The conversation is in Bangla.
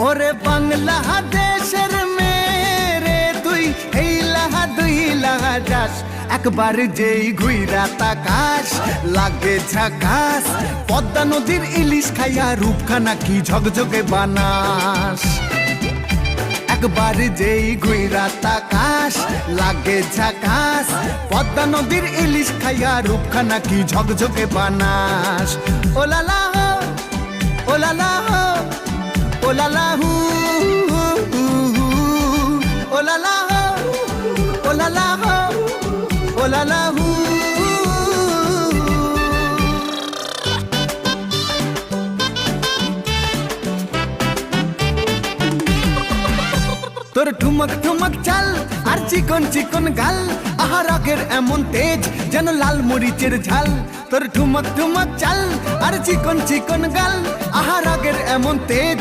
ওরে বাংলাদেশের মেরে তুই এই লাহা দুই লাহা যাস, একবার যেই ঘুইরা তাকাস লাগে ঝাকাস। পদ্মা নদীর ইলিশ খাইয়া রূপখানা কি ঝকঝকে বানাস, একবার যেই ঘুইরা তাকাস লাগে ঝাকাস। পদ্মা নদীর ইলিশ খাইয়া রূপখানা কি ঝকঝকে বানাস। ওলালা হো ওলালা হো ওলালা হু ওলালা হো ওলালা হো ওলালা হু। তোর ঠুমক ঠুমক চাল আর চিকন চিকন গাল, আহা রাগের এমন তেজ যেন লাল মরিচের ঝাল। তোর ঠুমক ঠুমক চাল আর চিকন চিকন গাল, আহা রাগের এমন তেজ